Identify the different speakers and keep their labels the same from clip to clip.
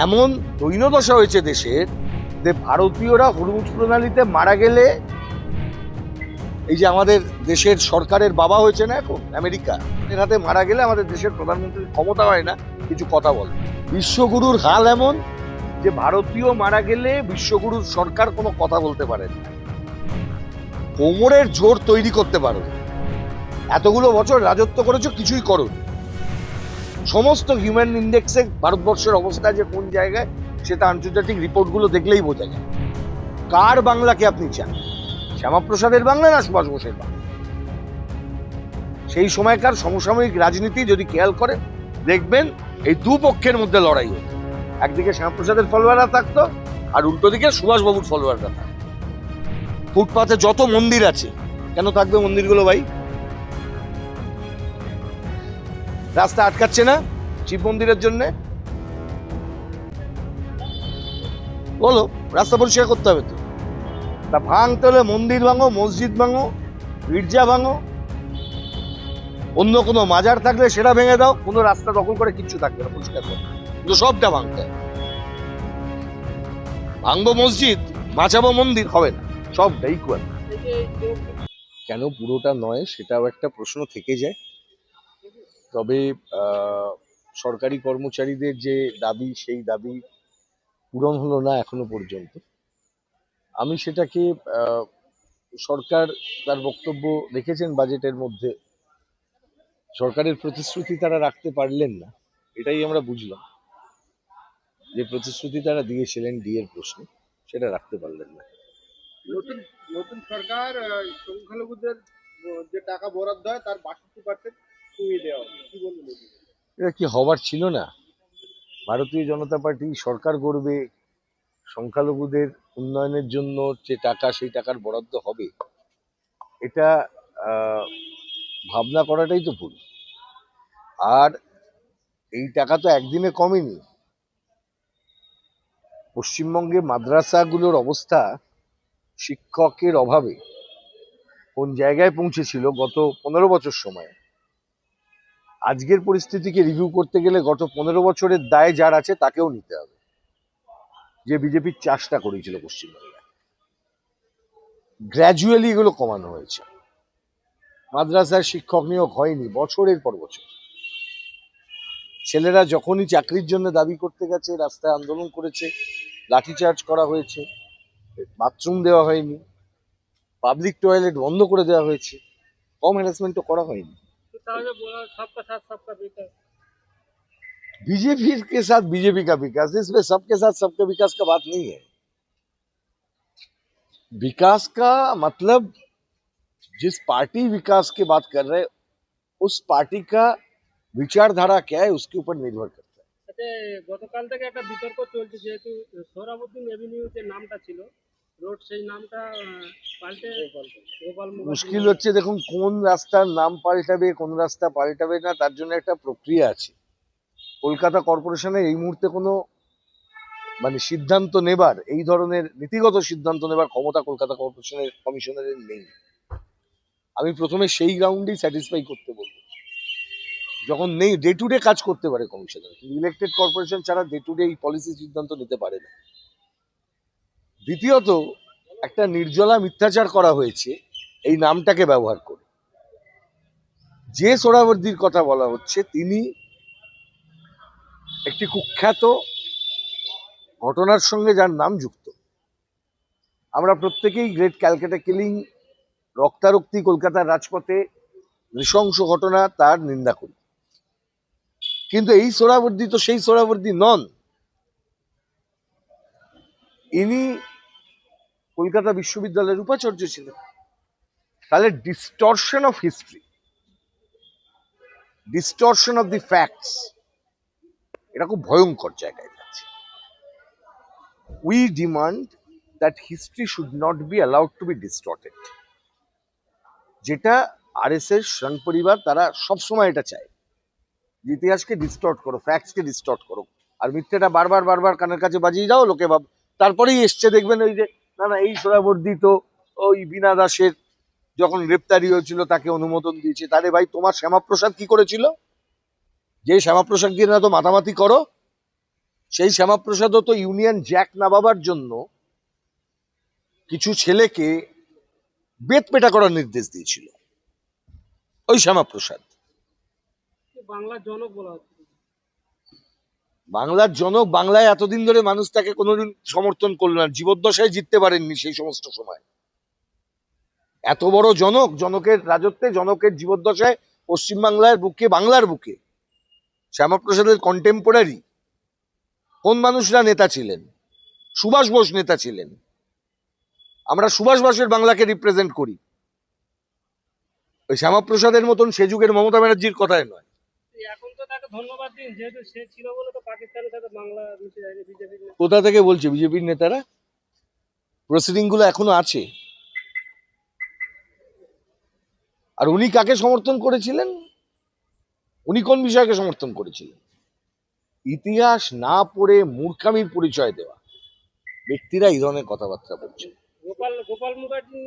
Speaker 1: এমন দৈন্যদশা হয়েছে দেশের যে ভারতীয়রা হরমুজ প্রণালীতে মারা গেলে, এই যে আমাদের দেশের সরকারের বাবা হয়েছে না এখন আমেরিকা, এর হাতে মারা গেলে আমাদের দেশের প্রধানমন্ত্রীর ক্ষমতা হয় না কিছু কথা বলে। বিশ্বগুরুর হাল এমন যে ভারতীয় মারা গেলে বিশ্বগুরুর সরকার কোনো কথা বলতে পারে না। কোমরের জোর তৈরি করতে পারো, এতগুলো বছর রাজত্ব করেছো, কিছুই করো। সমস্ত হিউম্যান ইন্ডেক্সে ভারতবর্ষের অবস্থা যে কোন জায়গায় সেটা আন্তর্জাতিক রিপোর্টগুলো দেখলেই বোঝা যায়। কার বাংলাকে আপনি চান? শ্যামাপ্রসাদের বাংলা না সুভাষ বোসের বাংলা? সেই সময়কার সমসাময়িক রাজনীতি যদি খেয়াল করেন দেখবেন এই দুপক্ষের মধ্যে লড়াই হতো। একদিকে শ্যামাপ্রসাদের ফলোয়াররা থাকতো আর উল্টো দিকে সুভাষবাবুর ফলোয়াররা থাকতো। ফুটপাতে যত মন্দির আছে, কেন থাকবে মন্দিরগুলো ভাই? রাস্তা আটকাচ্ছে না শিব মন্দিরের জন্য? বলো, রাস্তা পরিষ্কার করতে হবে তো। তা ভাঙতে হলে মন্দির ভাঙো, মসজিদ ভাঙো, গির্জা ভাঙো, অন্য কোনো মাজার থাকলে সেটা ভেঙে দাও, কোনো রাস্তা দখল করে কিচ্ছু থাকবে না, পরিষ্কার করো, কিন্তু সবটা ভাঙতে হবে। ভাঙবো মসজিদ, বাঁচাবো মন্দির হবে না, সবটা ইকুয়াল। কেন পুরোটা নয় সেটাও একটা প্রশ্ন থেকে যায়। তবে সরকারি কর্মচারীদের যে দাবি, সেই দাবি পূরণ হলো না এখনো পর্যন্ত। আমি সেটাকে সরকার তার বক্তব্য রেখেছেন বাজেটের মধ্যে, সরকারের প্রতিশ্রুতি তারা রাখতে পারলেন না, এটাই আমরা বুঝলাম। যে প্রতিশ্রুতি তারা দিয়েছিলেন ডিএর প্রশ্নে, সেটা রাখতে পারলেন না।
Speaker 2: নতুন নতুন সরকার সংখ্যালঘুদের যে টাকা বরাদ্দ হয় তার 62% কমিয়ে দেওয়া হবে, কি বলবেন?
Speaker 1: এটা কি হবার ছিল না? ভারতীয় জনতা পার্টি সরকার গড়বে, সংখ্যালঘুদের উন্নয়নের জন্য যে টাকা, সেই টাকার বরাদ্দ হবে, এটা ভাবনা করাটাই তো ভুল। আর এই টাকা তো একদিনে কমেনি। পশ্চিমবঙ্গে মাদ্রাসাগুলোর অবস্থা শিক্ষকের অভাবে কোন জায়গায় পৌঁছেছিল গত 15 বছর সময়ে, আজকের পরিস্থিতিকে রিভিউ করতে গেলে গত 15 বছরের দায় যার আছে তাকেও নিতে হবে, যে বিজেপির চাষটা করেছিল পশ্চিমবঙ্গে। গ্র্যাজুয়ালি এগুলো কমানো হয়েছে। মাদ্রাসার শিক্ষক নিয়োগ হয়নি বছরের পর বছর। ছেলেরা যখনই চাকরির জন্য দাবি করতে গেছে, রাস্তায় আন্দোলন করেছে, লাঠিচার্জ করা হয়েছে, বাথরুম দেওয়া হয়নি, পাবলিক টয়লেট বন্ধ করে দেওয়া হয়েছে, কম হ্যারাসমেন্টও করা হয়নি। बीजेपी के साथ बीजेपी का विकास, इसमें सबके साथ सबके विकास का बात नहीं है। विकास का मतलब जिस पार्टी विकास की बात कर रहे, उस पार्टी का विचारधारा क्या है उसके ऊपर निर्भर करता है।
Speaker 2: গতকাল থেকে একটা বিতর্ক চলছে, যেহেতু সোহরাবুদ্দিন এভিনিউ যে নামটা ছিল রোড, সেই নামটা পাল্টে গোপাল
Speaker 1: মুশকিল হচ্ছে, দেখুন কোন রাস্তার নাম পাল্টাবে কোন রাস্তা পাল্টাবে না তার জন্য একটা প্রক্রিয়া আছে। কলকাতা কর্পোরেশনের এই মুহূর্তে কোনো মানে সিদ্ধান্ত নেবার, এই ধরনের নীতিগত সিদ্ধান্ত নেবার ক্ষমতা কলকাতা কর্পোরেশনের কমিশনারের নেই। আমি প্রথমে সেই গ্রাউন্ডেই স্যাটিসফাই করতে বলবো। যখন নেই, ডে টু ডে কাজ করতে পারে কমিশনার, কিন্তু ইলেক্টেড কর্পোরেশন ছাড়া ডে টু ডে এই পলিসি সিদ্ধান্ত নিতে পারে না। দ্বিতীয়ত, একটা নির্জলা মিথ্যাচার করা হয়েছে এই নামটাকে ব্যবহার করে। যে সোহরাওয়ার্দীর কথা বলা হচ্ছে তিনি একটি কুখ্যাত ঘটনার সঙ্গে যার নাম যুক্ত। আমরা প্রত্যেকেই গ্রেট ক্যালকাটা কিলিং, রক্তারক্তি কলকাতার রাজপথে নৃশংস ঘটনা, তার নিন্দা করি, কিন্তু এই সোহরাওয়ার্দী তো সেই সোহরাওয়ার্দী নন। ইনি কলকাতা বিশ্ববিদ্যালয়ের উপাচার্য ছিলেন। তাহলে distortion of history, distortion of the facts, এটা খুব ভয়ঙ্কর জায়গায় যাচ্ছে। We demand that history should not be allowed to be distorted, যেটা আরএসএস সংঘ পরিবার তারা সবসময় এটা চায়, ইতিহাসকে ডিস্টর্ট করো, ফ্যাক্টসকে ডিস্টর্ট করো, আর মিথ্যেটা বারবার বারবার কানের কাছে বাজিয়ে যাও, লোকে ভাব তারপরেই এসছে দেখবেন ওই যে না না এই সোহরাওয়ার্দী তো ওই বীণা দাসের যখন গ্রেপ্তারি হয়েছিল তাকে অনুমোদন দিয়েছে। তাহলে ভাই তোমার শ্যামাপ্রসাদ কি করেছিল? যে শ্যামাপ্রসাদ দিয়ে না তো মাতামাতি করো, সেই শ্যামাপ্রসাদও তো ইউনিয়ন জ্যাক নামাবার জন্য কিছু ছেলেকে বেত পেটা করার নির্দেশ দিয়েছিল ওই শ্যামাপ্রসাদ।
Speaker 2: বাংলার জনক বলা হচ্ছে।
Speaker 1: বাংলার জনক, বাংলায় এতদিন ধরে মানুষ তাকে কোনোদিন সমর্থন করলো না, জীবদ্দশায় জিততে পারেননি সেই সমস্ত সময়। এত বড় জনক, জনকের রাজত্বে, জনকের জীবদ্দশায় পশ্চিমবাংলার বুকে, বাংলার বুকে শ্যামাপ্রসাদের কন্টেম্পোরারি কোন মানুষরা নেতা ছিলেন? সুভাষ বোস নেতা ছিলেন। আমরা সুভাষ বোসের বাংলাকে রিপ্রেজেন্ট করি, ওই শ্যামাপ্রসাদের মতন সে যুগের মমতা ব্যানার্জির কথায় নয়।
Speaker 2: এখন তো তাকে ধন্যবাদ দিন, যেহেতু সে ছিল বলে তো পাকিস্তানের সাথে বাংলা মিশে যায়নি বিজেপি।
Speaker 1: কোথা থেকে বলছে বিজেপির নেতারা? প্রসিডিং গুলো এখনো আছে। আর উনি কাকে সমর্থন করেছিলেন? উনি কোন বিষয়কে সমর্থন করেছিলেন? ইতিহাস না পড়ে মূর্খামির পরিচয় দেওয়া ব্যক্তিরা এই ধরনের কথাবার্তা বলছে।
Speaker 2: গোপাল মুখার্জি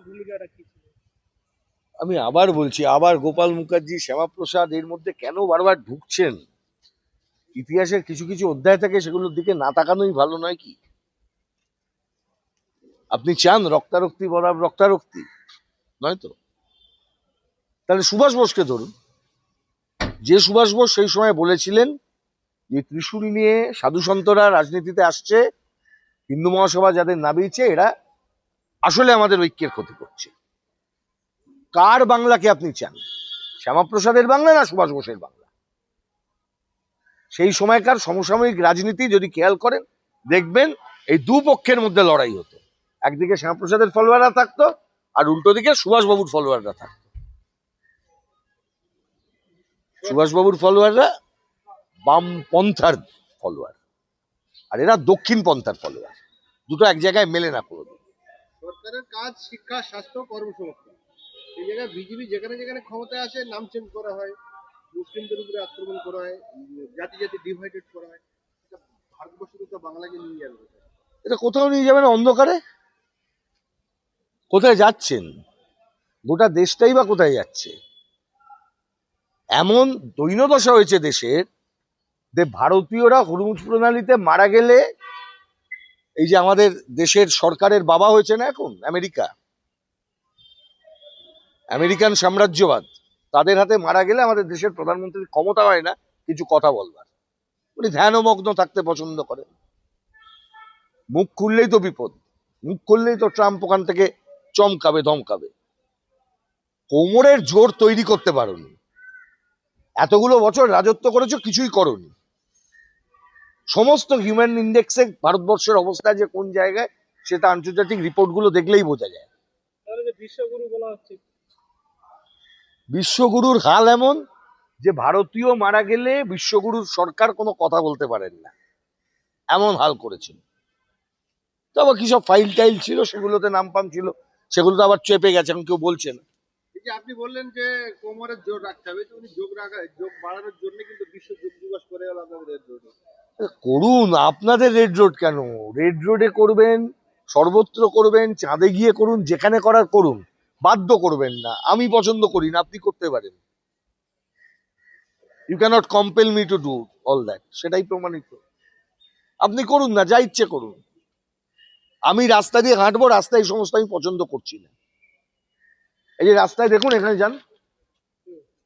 Speaker 2: ভূমিকাটা কি ছিল?
Speaker 1: আমি আবার বলছি, আবার গোপাল মুখার্জি, শ্যামাপ্রসাদ এর মধ্যে কেন বারবার ঢুকছেন? ইতিহাসের কিছু কিছু অধ্যায় থাকে, সেগুলোর দিকে না তাকানোই ভালো নয় কি? আপনি চান রক্তারক্তি বরাব রক্তারক্তি? নয় তো। তাহলে সুভাষ বোসকে ধরুন। যে সুভাষ বোস সেই সময় বলেছিলেন যে ত্রিশূল নিয়ে সাধু সন্তরা রাজনীতিতে আসছে, হিন্দু মহাসভা যাদের নামিয়েছে, এরা আসলে আমাদের ঐক্যের ক্ষতি করছে। কার বাংলাকে আপনি চান? শ্যামাপ্রসাদের বাংলা না সুভাষ বোসের বাংলা? সেই সময়কার সমসাময়িক রাজনীতি যদি খেয়াল করেন, দেখবেন এই দুপক্ষের মধ্যে লড়াই হতো। একদিকে শ্যামাপ্রসাদের ফলোয়াররা থাকতো, আর উল্টো দিকে সুভাষবাবুর ফলোয়াররা থাকতো। সুভাষবাবুর ফলোয়াররা বামপন্থার ফলোয়ার, আর এরা দক্ষিণ পন্থার ফলোয়ার। দুটো এক জায়গায় মেলে না কোনোদিন।
Speaker 3: সরকারের কাজ শিক্ষা, স্বাস্থ্য, কর্মসংস্থান। সেই জায়গায় বিজেপি যেখানে যেখানে ক্ষমতায় আসে নাম চেঞ্জ করা হয়, মুসলিমদের উপরে আক্রমণ করা হয়, জাতি জাতি ডিভাইডেড করা হয়। ভারতবর্ষের তো বাংলাকে নিয়ে যাবে।
Speaker 1: এটা কোথাও নিয়ে যাবেন অন্ধকারে? কোথায় যাচ্ছেন? গোটা দেশটাই বা কোথায় যাচ্ছে? এমন দৈন্যদশা হয়েছে দেশের যে ভারতীয়রা হরমুজ প্রণালীতে মারা গেলে, এই যে আমাদের দেশের সরকারের বাবা হয়েছে না এখন আমেরিকা, আমেরিকান সাম্রাজ্যবাদ, তাদের হাতে মারা গেলে আমাদের দেশের প্রধানমন্ত্রীর ক্ষমতা হয় না কিছু কথা বলবার। উনি ধ্যানমগ্ন থাকতে পছন্দ করেন। মুখ খুললেই তো বিপদ, মুখ খুললেই তো ট্রাম্প ওখান থেকে চমকাবে ধমকাবে। কোমরের জোর তৈরি করতে পারোনি, এতগুলো বছর রাজত্ব করেছো, কিছুই করোনি। সমস্ত হিউম্যান ইন্ডেক্সে ভারতবর্ষের অবস্থা যে কোন জায়গায়, সেটা আন্তর্জাতিক রিপোর্টগুলো দেখলেই বোঝা যায়।
Speaker 2: তাহলে যে বিশ্বগুরু বলা হচ্ছে,
Speaker 1: বিশ্বগুরুর হাল এমন যে ভারতীয় মারা গেলে বিশ্বগুরুর সরকার কোনো কথা বলতে পারেন না, এমন হাল করেছিল। তবে কি সব ফাইল টাইল ছিল, সেগুলোতে নাম পাম ছিল, সেগুলো তো আবার চেপে গেছে, এখন কেউ বলছে না।
Speaker 3: এই যে আপনি বললেন যে কোমরের জোর রাখতে হবে, তো উনি যোগ বাড়ানোর জন্য কিন্তু বিশ্ব যোগ দিবস করে গেল আপনাদের জন্য।
Speaker 1: করুন, আপনাদের রেড রোড কেন? রেড রোডে করবেন, সর্বত্র করবেন, চাঁদে গিয়ে করুন, যেখানে করার করুন, বাধ্য করবেন না। আমি পছন্দ করি না, আপনি করতে পারেন। You can't compel me to do all that, সেটাই প্রমাণিত। আপনি করুন না, যা ইচ্ছে করুন। আমি রাস্তা দিয়ে হাঁটবো, রাস্তায় এই সমস্ত আমি পছন্দ করছি না। এই যে রাস্তায় দেখুন, এখানে যান,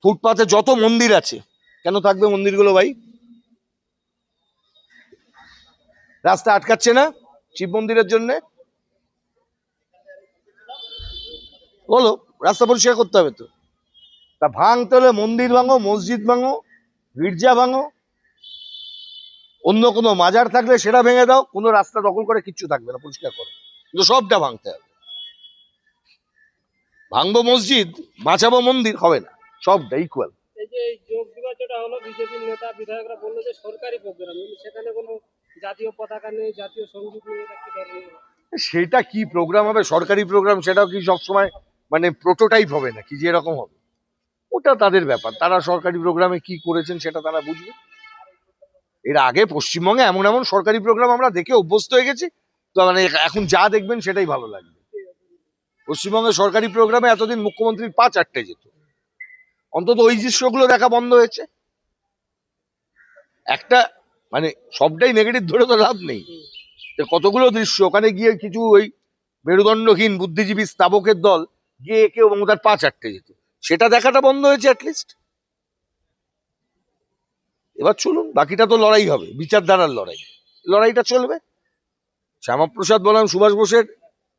Speaker 1: ফুটপাতে যত মন্দির আছে, কেন থাকবে মন্দিরগুলো ভাই? রাস্তা আটকাচ্ছে না শিব মন্দিরের জন্য? বলো, রাস্তা পরিষ্কার করতে হবে তো। তা ভাঙতে হলে মন্দির ভাঙো, মসজিদ ভাঙো, গির্জা ভাঙো, অন্য কোনো মাজার থাকলে সেটা ভেঙে দাও, কোনো রাস্তা দখল করে কিচ্ছু থাকবে না, পরিষ্কার করো। কিন্তু সবটা ভাঙতে হবে। ভাঙবো মসজিদ, বাঁচাবো মন্দির, হবে না, সবটা ইকুয়াল।
Speaker 2: এই যে এই যোগ দিবস যেটা হলো, বিজেপির নেতা বিধায়করা বললো যে সরকারি প্রোগ্রাম, কিন্তু সেখানে কোনো জাতীয় পতাকা নেই, জাতীয় সঙ্গীত নেই, এটা কি ধরনের?
Speaker 1: সেটা কি প্রোগ্রাম হবে? সরকারি প্রোগ্রাম, সেটাও কি সবসময় মানে প্রোটোটাইপ হবে না কি যে এরকম হবে? ওটা তাদের ব্যাপার, তারা সরকারি প্রোগ্রামে কি করেছেন সেটা তারা বুঝবে। এর আগে পশ্চিমবঙ্গে এমন এমন সরকারি প্রোগ্রাম আমরা দেখে অভ্যস্ত হয়ে গেছি, তো মানে এখন যা দেখবেন সেটাই ভালো লাগবে। পশ্চিমবঙ্গের সরকারি প্রোগ্রামে এতদিন মুখ্যমন্ত্রীর পা চাটতে যেত, অন্তত ওই দৃশ্যগুলো দেখা বন্ধ হয়েছে। একটা মানে সবটাই নেগেটিভ ধরে তো লাভ নেই। তো কতগুলো দৃশ্য ওখানে গিয়ে কিছু ওই মেরুদণ্ডহীন বুদ্ধিজীবী স্তাবকের দল গিয়ে কেউ মমতার পা চাটতে যেত, সেটা দেখাটা বন্ধ হয়েছে অ্যাটলিস্ট। এবার চলুন, বাকিটা তো লড়াই হবে, বিচারধারার লড়াই, লড়াইটা চলবে। শ্যামাপ্রসাদ বনাম সুভাষ বোসের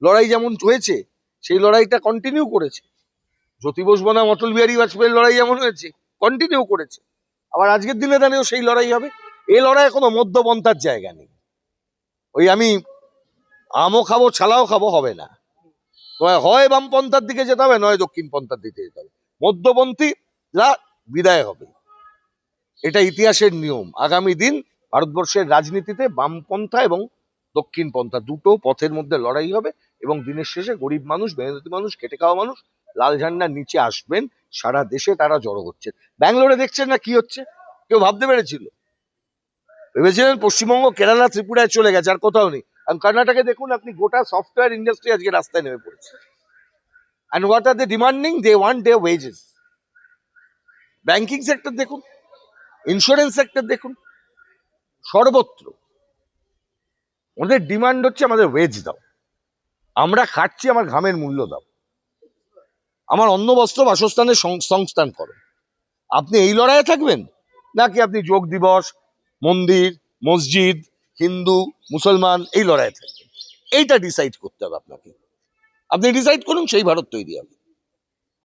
Speaker 1: লড়াই যেমন হয়েছে, সেই লড়াইটা কন্টিনিউ করেছে। জ্যোতি বোস বনাম অটল বিহারী বাজপেয়ীর লড়াই যেমন হয়েছে, কন্টিনিউ করেছে। আবার আজকের দিনে দাঁড়িয়েও সেই লড়াই হবে। এই লড়াইয়ে কোনো মধ্যপন্থার জায়গা নেই। ওই আমি আমও খাবো ছালাও খাবো হবে না। তোমায় হয় বামপন্থার দিকে যেতে হবে, নয় দক্ষিণ পন্থার দিকে যেতে হবে। মধ্যপন্থীরা বিদায় হবে, এটা ইতিহাসের নিয়ম। আগামী দিন ভারতবর্ষের রাজনীতিতে বামপন্থা এবং দক্ষিণ পন্থা দুটো পথের মধ্যে লড়াই হবে, এবং দিনের শেষে গরিব মানুষ, মেহনতি মানুষ, খেটে খাওয়া মানুষ লাল ঝান্ডার নিচে আসবেন। সারা দেশে তারা জড়ো হচ্ছে। ব্যাঙ্গালোরে দেখছেন না কি হচ্ছে? কেউ ভাবতে পেরেছিল? ভেবেছিলেন পশ্চিমবঙ্গ, কেরালা, ত্রিপুরায় চলে গেছে, আর কোথাও নেই। আর কর্ণাটকে দেখুন আপনি, গোটা সফটওয়্যার ইন্ডাস্ট্রি আজকে রাস্তায় নেমে পড়েছে। And what are they demanding? They want their wages. Banking sector দেখুন, ইন্স্যুরেন্স সেক্টর দেখুন, সর্বত্র ওদের ডিমান্ড হচ্ছে আমাদের ওয়েজ দাও, আমরা খাচ্ছি, আমার ঘামের মূল্য দাও, আমার অন্ন বস্ত্র বাসস্থানের সংস্থান করো। আপনি এই লড়াইয়ে থাকবেন, নাকি আপনি যোগ দিবস, মন্দির, মসজিদ, হিন্দু, মুসলমান এই লড়াইয়ে থাকবেন? এইটা ডিসাইড করতে হবে আপনাকে। আপনি ডিসাইড করুন, সেই ভারত তৈরি হবে।